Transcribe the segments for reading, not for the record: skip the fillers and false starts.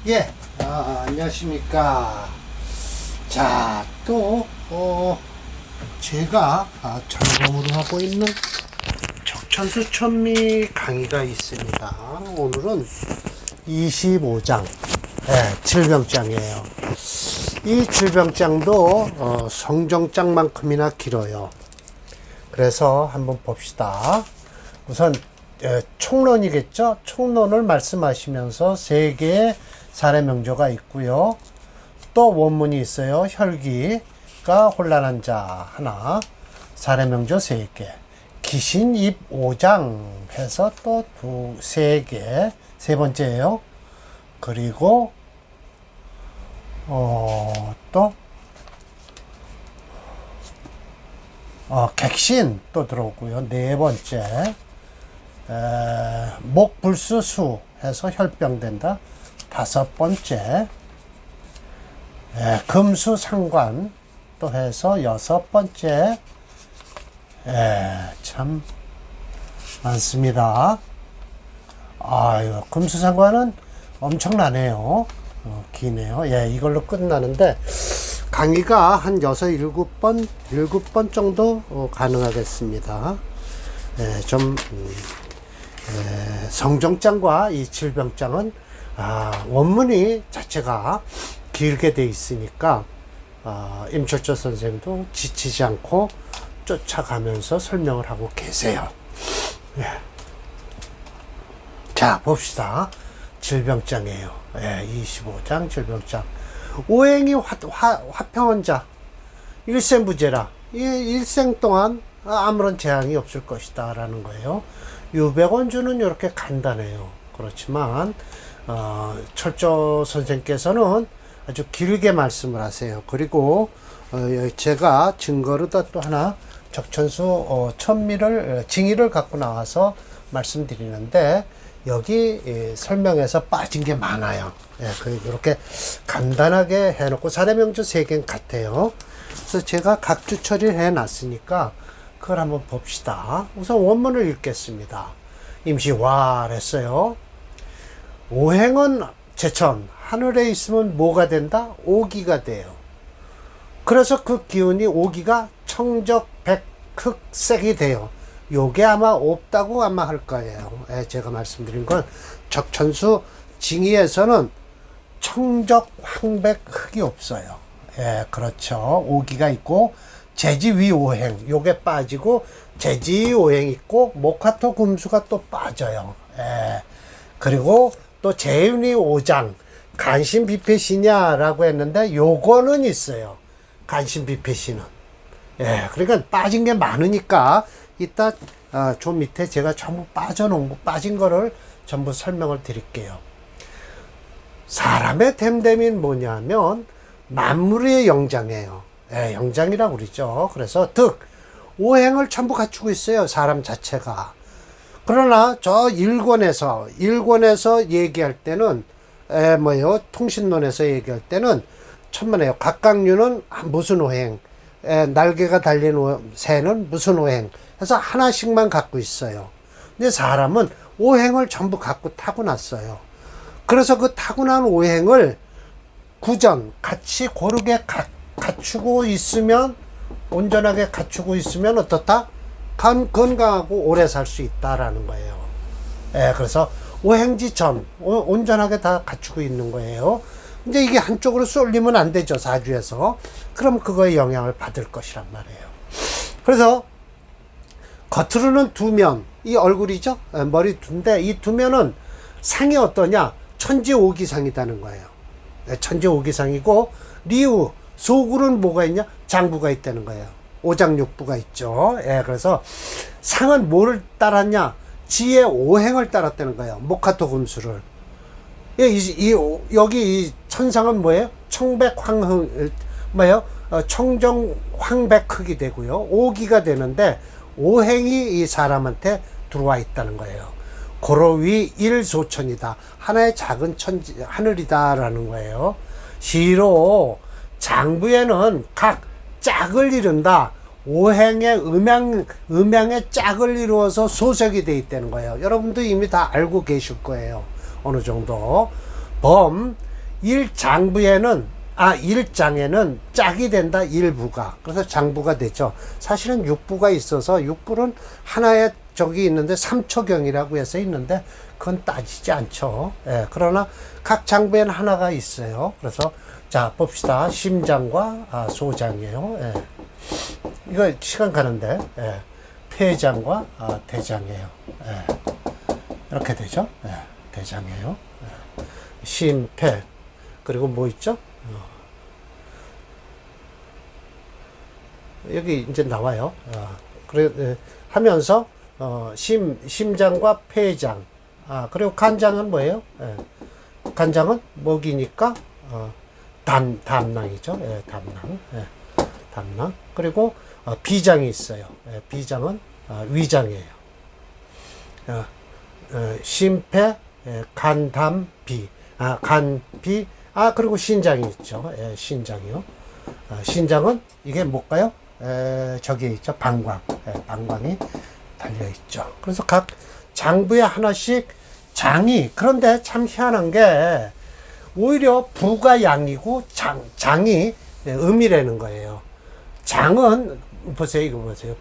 예, 안녕하십니까. 자, 또, 제가 점검으로 하고 있는 적천수 천미 강의가 있습니다. 오늘은 25장, 질병장이에요. 이 질병장도 성정장만큼이나 길어요. 그래서 한번 봅시다. 우선 총론이겠죠. 총론을 말씀하시면서 세 개의 사례 명조가 있고요. 또 원문이 있어요. 혈기가 혼란한 자 하나, 사례 명조 세 개, 기신입 5장 해서 또 세 개, 세 번째예요. 그리고 또 객신 또 들어오고요. 네 번째 목불수수 해서 혈병된다. 다섯 번째 금수상관 또 해서 여섯 번째 참 많습니다. 아유, 금수상관은 엄청나네요. 기네요. 이걸로 끝나는데 강의가 한 6, 7번 정도 가능하겠습니다. 성정장과 이 질병장은 원문이 자체가 길게 돼 있으니까 임철조 선생도 지치지 않고 쫓아가면서 설명을 하고 계세요. 자, 봅시다. 질병장이에요. 25장 질병장. 오행이 화평원자 일생부재라. 일생 동안 아무런 재앙이 없을 것이다 라는 거예요. 유백원주는 이렇게 간단해요. 그렇지만 철조 선생께서는 아주 길게 말씀을 하세요. 그리고 제가 증거로 또 하나 적천수 천미를 징의를 갖고 나와서 말씀드리는데 여기 설명에서 빠진 게 많아요. 이렇게 간단하게 해놓고 사례명조 3개 같아요. 그래서 제가 각주 처리를 해놨으니까 그걸 한번 봅시다. 우선 원문을 읽겠습니다. 임시왈 했어요. 오행은 제천, 하늘에 있으면 뭐가 된다? 오기가 돼요. 그래서 그 기운이 오기가 청적, 백, 흑, 색이 돼요. 요게 아마 없다고 아마 할 거예요. 제가 말씀드린 건 적천수 징의에서는 청적, 황백, 흑이 없어요. 그렇죠. 오기가 있고 제지위 오행 요게 빠지고 제지 오행 있고 목화토 금수가 또 빠져요. 그리고 또 재윤이 5장 간신비패시냐라고 했는데 요거는 있어요. 간신비패시는. 그러니까 빠진 게 많으니까 이따 좀 밑에 제가 전부 빠진 거를 전부 설명을 드릴게요. 사람의 됨됨이는 뭐냐면 만물의 영장이에요. 영장이라고 그러죠. 그래서 득 오행을 전부 갖추고 있어요. 사람 자체가. 그러나 저 일권에서 얘기할 때는 통신론에서 얘기할 때는 천만에요. 각각류는 무슨 오행, 날개가 달린 새는 무슨 오행 해서 하나씩만 갖고 있어요. 근데 사람은 오행을 전부 갖고 타고났어요. 그래서 그 타고난 오행을 같이 고르게 갖추고 있으면, 온전하게 갖추고 있으면 어떻다? 건강하고 오래 살 수 있다라는 거예요. 그래서 오행지천, 온전하게 다 갖추고 있는 거예요. 근데 이게 한쪽으로 쏠리면 안 되죠, 사주에서. 그럼 그거에 영향을 받을 것이란 말이에요. 그래서 겉으로는 두면, 이 얼굴이죠? 머리 두인데 이 두면은 상이 어떠냐? 천지오기상이다는 거예요. 천지오기상이고 리우, 속으로는 뭐가 있냐? 장부가 있다는 거예요. 오장육부가 있죠. 그래서 상은 뭐를 따랐냐? 지의 오행을 따랐다는 거예요. 목화토 금수를. 여기 이 천상은 뭐예요? 청백황흑, 청정황백흑이 되고요. 오기가 되는데 오행이 이 사람한테 들어와 있다는 거예요. 고로위 일소천이다. 하나의 작은 하늘이다라는 거예요. 시로 장부에는 각 짝을 이룬다. 오행의 음양의 짝을 이루어서 소색이 되어 있다는 거예요. 여러분도 이미 다 알고 계실 거예요. 어느 정도. 범, 일장에는 짝이 된다, 일부가. 그래서 장부가 되죠. 사실은 육부가 있어서, 육부는 하나의 저기 있는데, 삼초경이라고 해서 있는데, 그건 따지지 않죠. 예, 그러나 각 장부에는 하나가 있어요. 그래서, 자, 봅시다. 심장과 소장이에요. 예. 이거 시간 가는데, 예. 폐장과 대장이에요. 예. 이렇게 되죠. 예. 대장이에요. 예. 심폐. 그리고 뭐 있죠? 여기 이제 나와요. 그래, 하면서, 심장과 폐장. 그리고 간장은 뭐예요? 예. 간장은 먹이니까, 담낭이죠. 예, 담낭. 예, 담낭. 그리고, 비장이 있어요. 예, 비장은, 위장이에요. 심폐, 간담, 비. 간, 비. 그리고 신장이 있죠. 예, 신장이요. 신장은 이게 뭘까요? 저기에 있죠. 방광. 예, 방광이 달려있죠. 그래서 각 장부에 하나씩 장이, 그런데 참 희한한 게, 오히려 부가 양이고, 장이 음이라는 거예요. 장은, 보세요, 이거 보세요.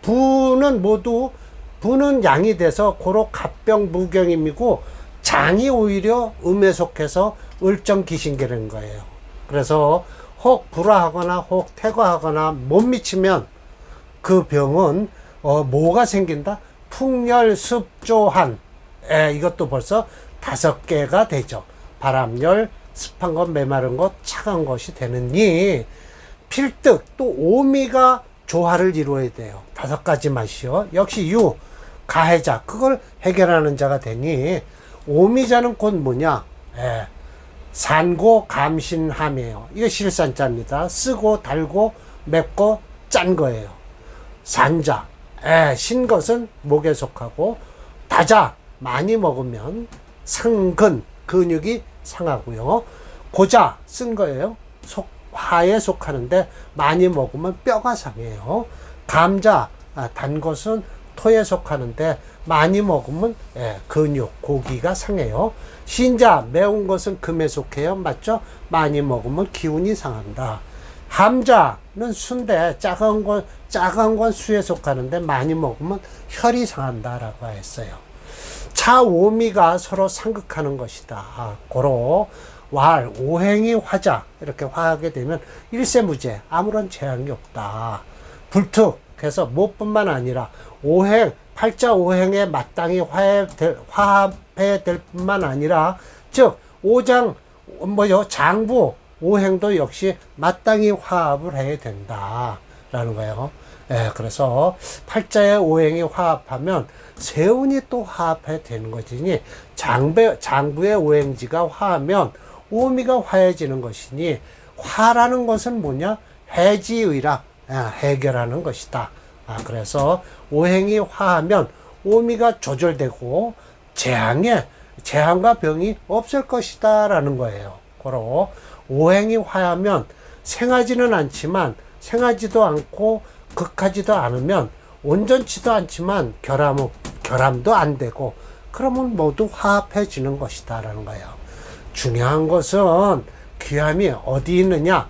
부는 양이 돼서 고로 갑병 무경임이고, 장이 오히려 음에 속해서 을정기신계라는 거예요. 그래서 혹 불화하거나 혹 퇴과하거나 못 미치면 그 병은 뭐가 생긴다? 풍열습조한. 이것도 벌써 5개가 되죠. 바람열, 습한 것, 메마른 것, 차가운 것이 되느니 필득 또 오미가 조화를 이루어야 돼요. 5가지 맛이요. 역시 유, 가해자, 그걸 해결하는 자가 되니 오미자는 곧 뭐냐? 산고 감신함이에요. 이거 실산자입니다. 쓰고 달고 맵고 짠 거예요. 산자, 신 것은 목에 속하고, 다자, 많이 먹으면 상근, 근육이 상하고요. 고자, 쓴 거예요. 화에 속하는데 많이 먹으면 뼈가 상해요. 감자, 단 것은 토에 속하는데 많이 먹으면 근육, 고기가 상해요. 신자, 매운 것은 금에 속해요. 맞죠? 많이 먹으면 기운이 상한다. 함자는 순대, 작은 건 수에 속하는데 많이 먹으면 혈이 상한다라고 했어요. 차오미가 서로 상극하는 것이다. 고로 왈, 오행이 화자, 이렇게 화하게 되면 일세무제, 아무런 재앙이 없다. 불특, 그래서 무엇뿐만 아니라 오행, 팔자 오행에 마땅히 화합해야 될 뿐만 아니라, 즉 오장, 장부 오행도 역시 마땅히 화합을 해야 된다라는 거예요. 그래서 팔자의 오행이 화합하면 세운이 또 화합해야 되는 것이니, 장부의 오행지가 화하면 오미가 화해지는 것이니, 화라는 것은 뭐냐? 해지의라, 해결하는 것이다. 그래서 오행이 화하면 오미가 조절되고 재앙과 병이 없을 것이다 라는 거예요. 고로 오행이 화하면 생하지는 않지만, 생하지도 않고 극하지도 않으면, 온전치도 않지만 결함도 안 되고, 그러면 모두 화합해지는 것이다 라는 거예요. 중요한 것은 귀함이 어디 있느냐?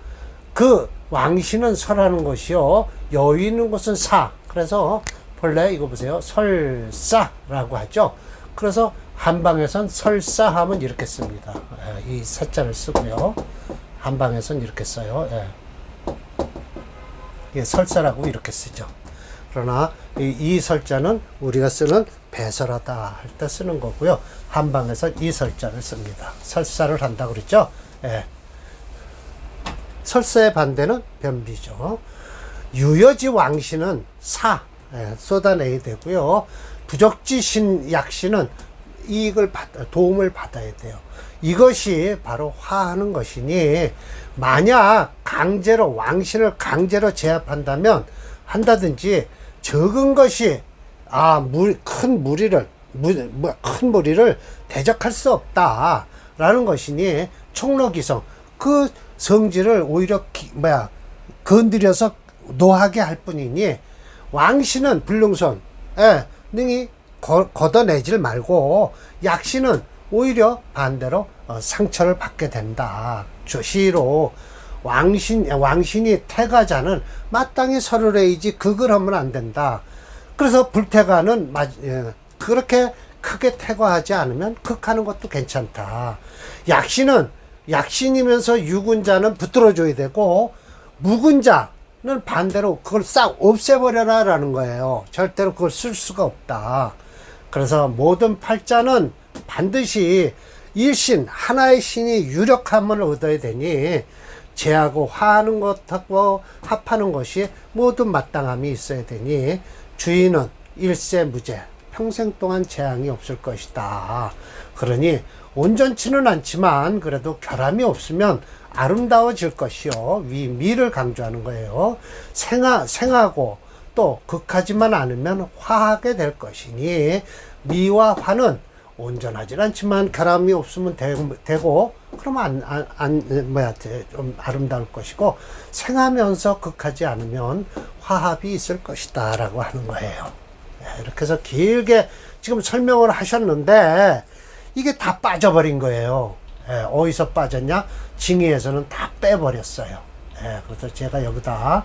그 왕신은 설하는 것이요, 여유 있는 것은 사. 그래서 본래 이거 보세요, 설사라고 하죠. 그래서 한방에선 설사하면 이렇게 씁니다. 이 사자를 쓰고요, 한방에선 이렇게 써요. 설사라고 이렇게 쓰죠. 그러나 이 설자는 우리가 쓰는 배설하다 할 때 쓰는 거고요, 한방에서 이 설자를 씁니다. 설사를 한다 그랬죠. 설사의 반대는 변비죠. 유여지 왕신은 쏟아내야 되고요, 부적지 약신은 이익을 도움을 받아야 돼요. 이것이 바로 화하는 것이니, 만약 강제로 왕신을 강제로 제압한다면 한다든지, 적은 것이 큰 무리를 대적할 수 없다라는 것이니, 촉로기성, 그 성질을 오히려 건드려서 노하게 할 뿐이니, 왕신은 불능선, 능히 걷어내질 말고, 약신은 오히려 반대로 상처를 받게 된다. 시로 왕신이 태가자는 마땅히 설을해야지 극을 하면 안 된다. 그래서 불태가는 그렇게 크게 태과하지 않으면 극하는 것도 괜찮다. 약신이면서 유군자는 붙들어줘야 되고, 무군자는 반대로 그걸 싹 없애버려라 라는 거예요. 절대로 그걸 쓸 수가 없다. 그래서 모든 팔자는 반드시 일신, 하나의 신이 유력함을 얻어야 되니, 재하고 화하는 것하고 합하는 것이 모두 마땅함이 있어야 되니, 주인은 일세무재, 평생 동안 재앙이 없을 것이다. 그러니 온전치는 않지만 그래도 결함이 없으면 아름다워질 것이요. 미를 강조하는 거예요. 생하고 또 극하지만 않으면 화하게 될 것이니, 미와 화는 온전하진 않지만 결함이 없으면 되고, 그러면 좀 아름다울 것이고, 생하면서 극하지 않으면 화합이 있을 것이다 라고 하는 거예요. 이렇게 해서 길게 지금 설명을 하셨는데, 이게 다 빠져버린 거예요. 어디서 빠졌냐? 징의에서는 다 빼버렸어요. 그래서 제가 여기다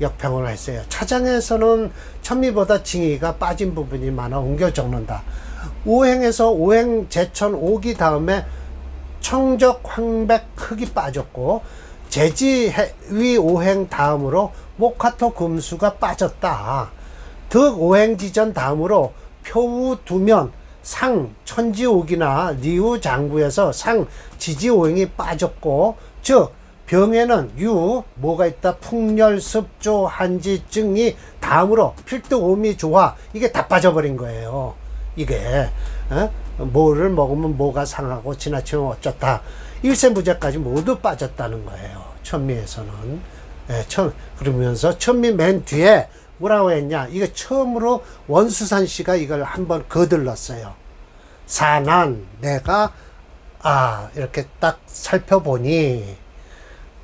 역평을 했어요. 차장에서는 천미보다 징의가 빠진 부분이 많아 옮겨 적는다. 오행에서 오행 제천 오기 다음에 청적 황백 흑이 빠졌고, 제지위 오행 다음으로 목화토 금수가 빠졌다. 득 오행 지전 다음으로 표우 두면 상 천지옥이나 리우 장구에서 상 지지오행이 빠졌고, 즉 병에는 뭐가 있다? 풍열, 습조, 한지, 증이 다음으로 필득, 오미, 조화, 이게 다 빠져버린 거예요. 이게 뭐를 먹으면 뭐가 상하고 지나치면 어쩌다, 일세무제까지 모두 빠졌다는 거예요. 천미에서는. 그러면서 천미 맨 뒤에 뭐라고 했냐? 이게 처음으로 원수산 씨가 이걸 한번 거들렀어요. 사난, 내가 이렇게 딱 살펴보니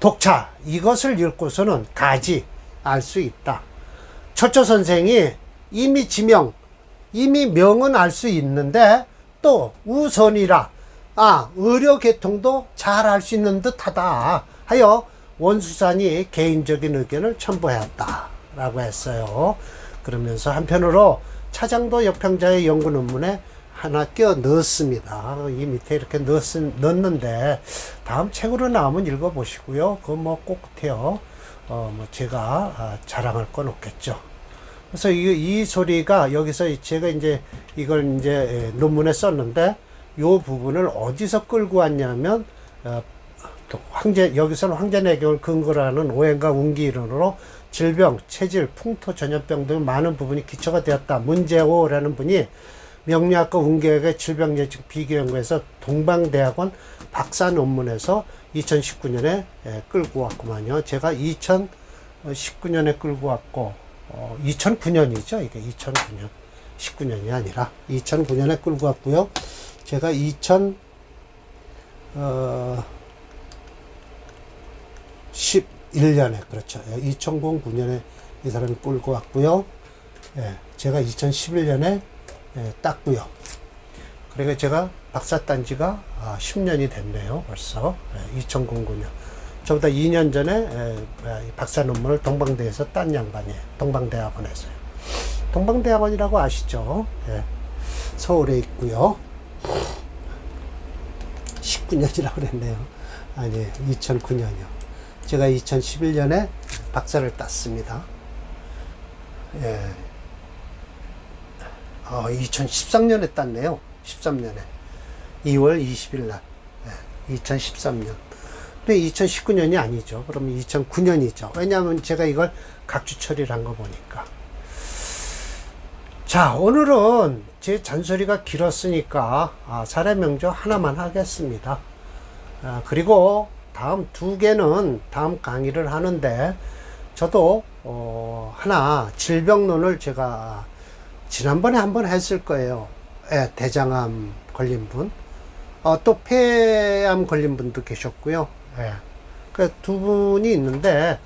독차, 이것을 읽고서는 가지 알 수 있다. 철조 선생이 이미 지명, 이미 명은 알 수 있는데 또 우선이라 의료계통도 잘 알 수 있는 듯하다 하여 원수산이 개인적인 의견을 첨부하였다 라고 했어요. 그러면서 한편으로 차장도 역평자의 연구 논문에 하나 끼워 넣었습니다. 이 밑에 이렇게 넣었는데 다음 책으로 나오면 읽어보시고요. 그거 뭐 꼭 같아요. 제가 자랑할 건 없겠죠. 그래서 이 소리가 여기서 제가 이걸 논문에 썼는데, 요 부분을 어디서 끌고 왔냐면, 여기서는 황제내경을 근거로 하는 오행과 운기이론으로 질병, 체질, 풍토, 전염병 등 많은 부분이 기초가 되었다. 문재호라는 분이 명리학과 운기학의 질병 예측 비교 연구에서 동방대학원 박사 논문에서 2019년에 끌고 왔구만요. 제가 2019년에 끌고 왔고, 2009년이죠. 이게 2009년. 19년이 아니라 2009년에 끌고 왔고요. 제가 2011년에, 그렇죠. 2009년에 이 사람이 끌고 왔고요. 제가 2011년에 땄고요. 그러니까 제가 박사 딴 지가 10년이 됐네요. 벌써. 2009년. 저보다 2년 전에 박사 논문을 동방대에서 딴 양반이에요. 동방대학원에서요. 동방대학원이라고 아시죠? 서울에 있고요. 19년이라고 그랬네요. 아니, 2009년이요. 제가 2011년에 박사를 땄습니다. 2013년에 땄네요. 13년에. 2월 20일 날. 2013년. 근데 2019년이 아니죠. 그러면 2009년이죠. 왜냐하면 제가 이걸 각주 처리를 한 거 보니까. 자, 오늘은 제 잔소리가 길었으니까 사례 명조 하나만 하겠습니다. 그리고 다음 두 개는 다음 강의를 하는데, 저도 하나 질병론을 제가 지난번에 한번 했을 거예요. 대장암 걸린 분, 또 폐암 걸린 분도 계셨고요. 그 두 분이 있는데,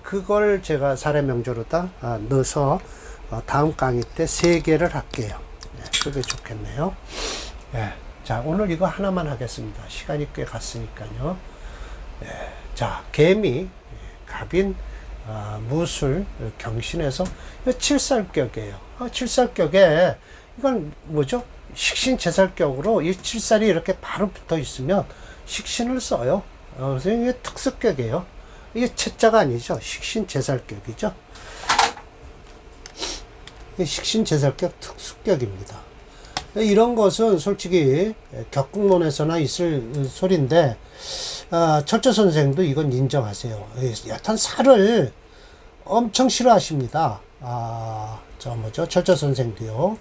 그걸 제가 사례 명조로다 넣어서 다음 강의 때 3개를 할게요. 그게 좋겠네요. 자, 오늘 이거 하나만 하겠습니다. 시간이 꽤 갔으니까요. 예, 자, 개미, 갑인, 무술, 경신에서 칠살격이에요. 칠살격에 이건 뭐죠? 식신제살격으로 이 칠살이 이렇게 바로 붙어 있으면 식신을 써요. 그래서 이게 특수격이에요. 이게 채자가 아니죠. 식신제살격이죠. 식신제살격 특수격입니다. 이런 것은 솔직히 격국론에서나 있을 소리인데, 철저 선생도 이건 인정하세요. 여튼 살을 엄청 싫어하십니다. 철저 선생도요.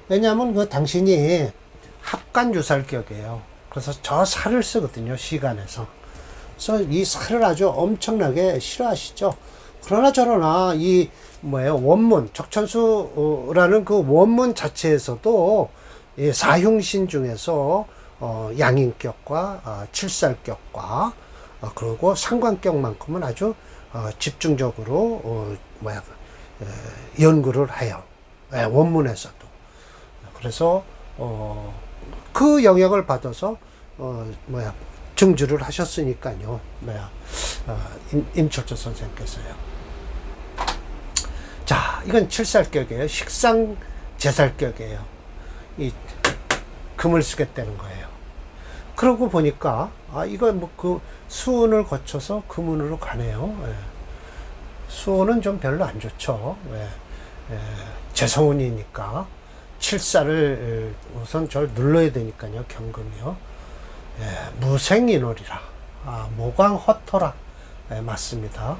왜냐하면 그 당신이 합간유살격이에요. 그래서 저 살을 쓰거든요, 시간에서. 그래서 이 살을 아주 엄청나게 싫어하시죠. 그러나 저러나 이 원문, 적천수라는 그 원문 자체에서도 이 사흉신 중에서 양인격과 칠살격과 그리고 상관격만큼은 아주 집중적으로 연구를 해요. 원문에서도. 그래서 그 영역을 받아서 증주를 하셨으니까요. 임철조 선생께서요. 자, 이건 칠살격이에요. 식상제살격이에요. 이 금을 쓰겠다는 거예요. 그러고 보니까 이거 그 수운을 거쳐서 금운으로 가네요. 수운은 좀 별로 안 좋죠. 재성운이니까 칠살을 우선 절 눌러야 되니까요. 경금이요. 무생인월이라. 모광허토라. 맞습니다.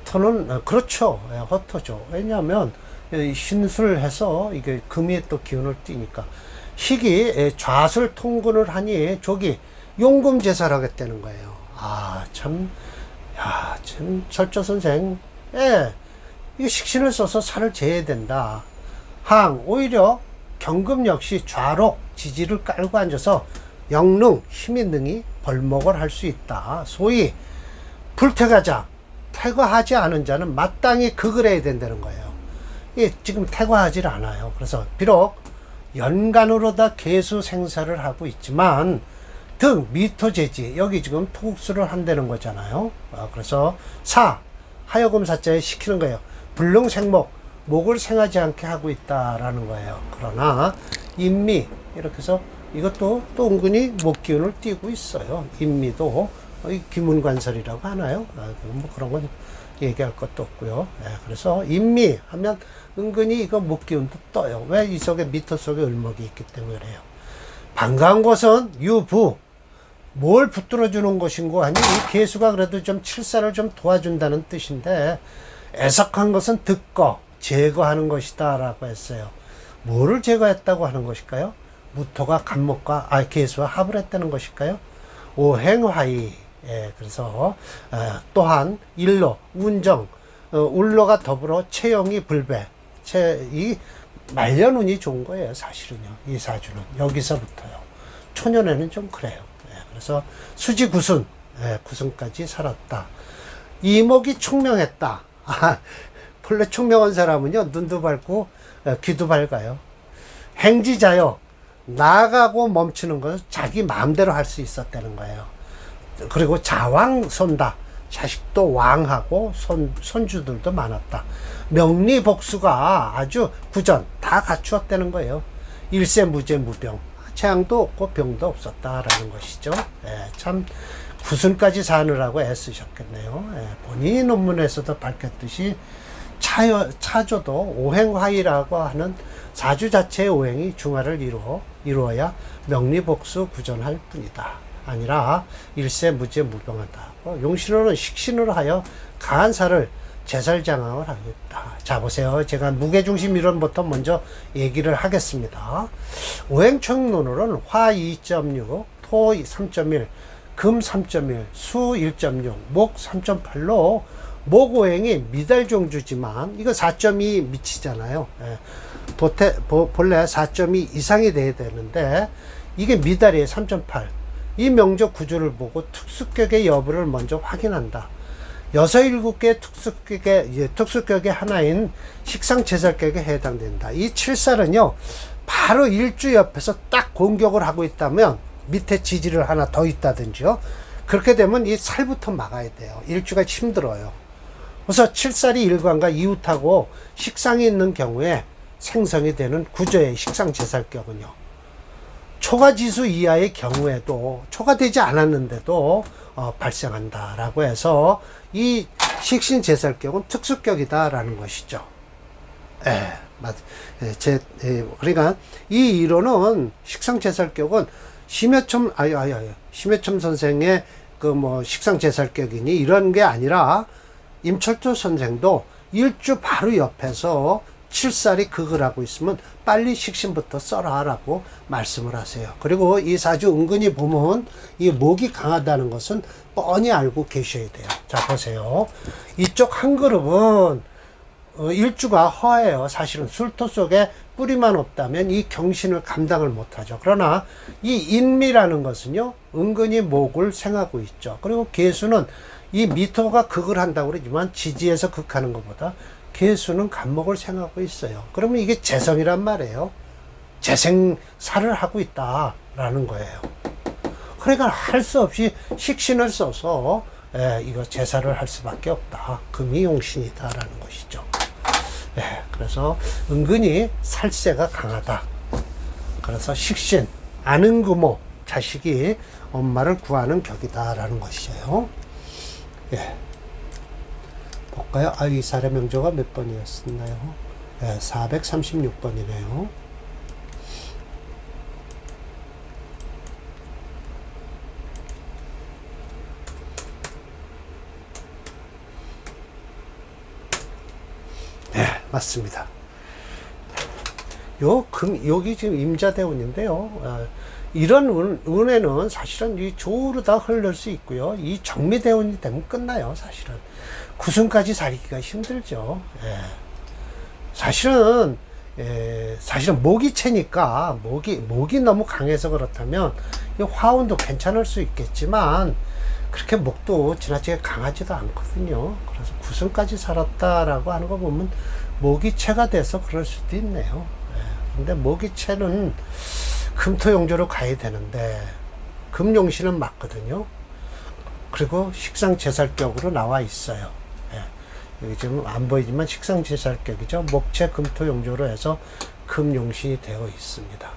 허토는 그렇죠. 허토죠. 왜냐하면 신술해서 이게 금이 또 기운을 띠니까 희기 좌술 통근을 하니 저기 용금제사를 하겠다는 거예요. 참 철저 선생, 이 식신을 써서 살을 재야 된다. 오히려 경금 역시 좌록 지지를 깔고 앉아서 영능, 힘이 능히 벌목을 할 수 있다. 소위 불퇴가자, 퇴거하지 않은 자는 마땅히 극을 해야 된다는 거예요. 지금 퇴거하지 않아요. 그래서 비록 연간으로다 계수 생사를 하고 있지만 등 미토제지, 여기 지금 토국수를 한다는 거잖아요. 그래서 하여금 사자에 시키는 거예요. 불능생목, 목을 생하지 않게 하고 있다라는 거예요. 그러나 인미, 이렇게 해서 이것도 또 은근히 목기운을 띠고 있어요. 인미도 기문관설이라고 하나요? 그런 건 얘기할 것도 없고요. 그래서 인미 하면 은근히 이거 목기운도 떠요. 왜? 이 속에 미터 속에 을목이 있기 때문에 그래요. 반가운 것은 유부, 뭘 붙들어 주는 것인고 하니 이 개수가 그래도 좀 칠살을 좀 도와준다는 뜻인데, 애석한 것은 듣거, 제거하는 것이다 라고 했어요. 뭐를 제거했다고 하는 것일까요? 무토가 간목과 개수와 합을 했다는 것일까요? 오행화이. 그래서 또한 일로, 운정, 울로가 더불어 체용이 불배, 이 말년운이 좋은 거예요. 사실은요. 이 사주는 여기서부터요. 초년에는 좀 그래요. 그래서 수지 구순, 구순까지 살았다. 이목이 총명했다. 본래 총명한 사람은요, 눈도 밝고 귀도 밝아요. 행지자요, 나가고 멈추는 것을 자기 마음대로 할 수 있었다는 거예요. 그리고 자왕손다. 자식도 왕하고 손주들도 많았다. 명리복수가 아주 구전 다 갖추었다는 거예요. 일세 무죄 무병, 재앙도 없고 병도 없었다라는 것이죠. 참 구순까지 사느라고 애쓰셨겠네요. 본인이 논문에서도 밝혔듯이 차조도 오행화이라고 하는 사주 자체의 오행이 중화를 이루어야 명리복수 구전할 뿐이다. 아니라 일세 무죄 무병하다. 용신호는 식신으로 하여 강한 살을 제살장악을 하겠다. 자, 보세요. 제가 무게중심 이론부터 먼저 얘기를 하겠습니다. 오행총론으로는 화 2.6, 토 3.1, 금 3.1, 수 1.6, 목 3.8로 목오행이 미달종주지만 이거 4.2 미치잖아요. 본래 4.2 이상이 돼야 되는데 이게 미달이에요. 3.8. 이 명적 구조를 보고 특수격의 여부를 먼저 확인한다. 6, 7개의 특수격의 하나인 식상제살격에 해당된다. 이 칠살은요, 바로 일주 옆에서 딱 공격을 하고 있다면 밑에 지지를 하나 더 있다든지요. 그렇게 되면 이 살부터 막아야 돼요. 일주가 힘들어요. 그래서 칠살이 일관과 이웃하고 식상이 있는 경우에 생성이 되는 구조의 식상제살격은요, 초과지수 이하의 경우에도, 초과되지 않았는데도 발생한다라고 해서 이 식신제살격은 특수격이다라는 것이죠. 그러니까 이 이론은 식상제살격은 심해첨 선생의 식상제살격이니 이런 게 아니라 임철조 선생도 일주 바로 옆에서 칠살이 극을 하고 있으면 빨리 식신부터 써라 라고 말씀을 하세요. 그리고 이 사주 은근히 보면 이 목이 강하다는 것은 뻔히 알고 계셔야 돼요. 자, 보세요. 이쪽 한 그룹은 일주가 허해요. 사실은 술토 속에 뿌리만 없다면 이 경신을 감당을 못하죠. 그러나 이 인미라는 것은요, 은근히 목을 생하고 있죠. 그리고 개수는 이 미토가 극을 한다고 그러지만 지지에서 극하는 것보다 개수는 간목을 생하고 있어요. 그러면 이게 재성이란 말이에요. 재생사를 하고 있다라는 거예요. 그러니까 할 수 없이 식신을 써서 이거 제사를 할 수밖에 없다. 금이 용신이다라는 것이죠. 그래서 은근히 살세가 강하다. 그래서 식신, 아는구모, 자식이 엄마를 구하는 격이다라는 것이에요. 볼까요? 이 사례 명조가 몇 번이었나요? 436번이네요. 맞습니다. 여기 지금 임자대운인데요. 이런 운에는 사실은 이 조로 다 흐를 수 있고요. 이 정미대운이 되면 끝나요, 사실은. 구순까지 살기가 힘들죠. 사실은 목이 채니까, 목이 너무 강해서 그렇다면, 이 화운도 괜찮을 수 있겠지만, 그렇게 목도 지나치게 강하지도 않거든요. 그래서 구순까지 살았다라고 하는 거 보면, 목이 채가 돼서 그럴 수도 있네요. 근데 목이 채는 금토용조로 가야 되는데, 금용신은 맞거든요. 그리고 식상제살격으로 나와 있어요. 여기 지금 안 보이지만 식상제살격이죠. 목채 금토용조로 해서 금용신이 되어 있습니다.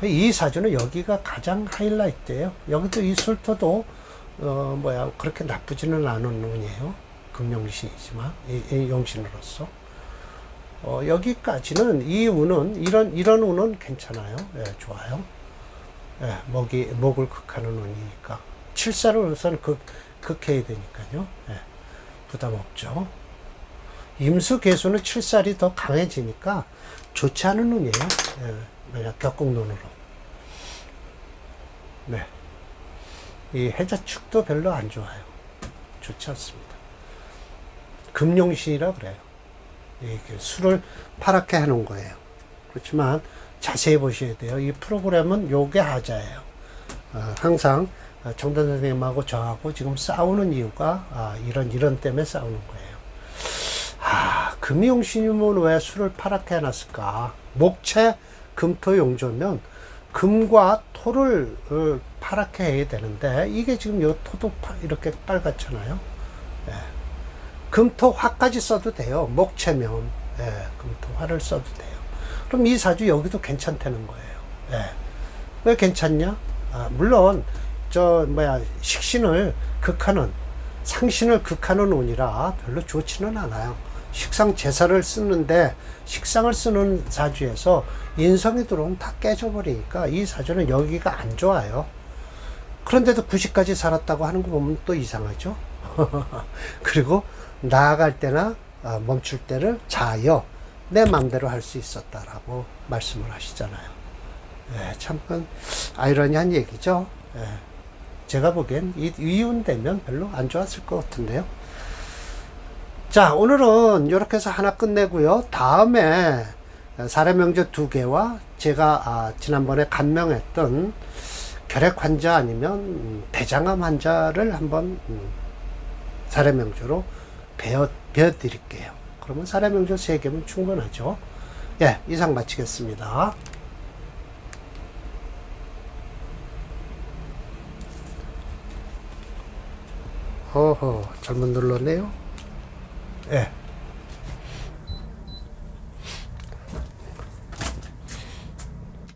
이 사주는 여기가 가장 하이라이트예요. 여기도 이 술토도 그렇게 나쁘지는 않은 운이에요. 금용신이지만 이 용신으로서 여기까지는 이 운은 이런 운은 괜찮아요. 좋아요. 목을 극하는 운이니까 칠살을 우선 극해야 되니까요. 부담 없죠. 임수 개수는 칠살이 더 강해지니까 좋지 않은 운이에요. 만약 격국론으로. 이 해자축도 별로 안 좋아요. 좋지 않습니다. 금용신이라 그래요. 이게 술을 파랗게 해놓은 거예요. 그렇지만 자세히 보셔야 돼요. 이 프로그램은 요게 하자예요. 항상 정단 선생님하고 저하고 지금 싸우는 이유가 이런 때문에 싸우는 거예요. 금용신이면 왜 술을 파랗게 해놨을까? 목채 금토용조면 금과 토를 파랗게 해야 되는데 이게 지금 요 토도 이렇게 빨갛잖아요. 금토화까지 써도 돼요. 목채면 금토화를 써도 돼요. 그럼 이 사주 여기도 괜찮다는 거예요. 왜 괜찮냐? 물론 식신을 극하는, 상신을 극하는 운이라 별로 좋지는 않아요. 식상 제사를 쓰는데 식상을 쓰는 사주에서 인성이 들어오면 다 깨져버리니까 이 사주는 여기가 안 좋아요. 그런데도 90까지 살았다고 하는 거 보면 또 이상하죠. 그리고 나아갈 때나 멈출 때를 자여 내 마음대로 할 수 있었다라고 말씀을 하시잖아요. 참 아이러니한 얘기죠. 제가 보기엔 이운 되면 별로 안 좋았을 것 같은데요. 자, 오늘은 이렇게 해서 하나 끝내고요. 다음에 사례명조 2개와 제가 지난번에 간명했던 결핵 환자 아니면 대장암 환자를 한번 사례명조로 배워드릴게요. 그러면 사례명조 3개면 충분하죠. 예, 이상 마치겠습니다. 잘못 눌렀네요. 예.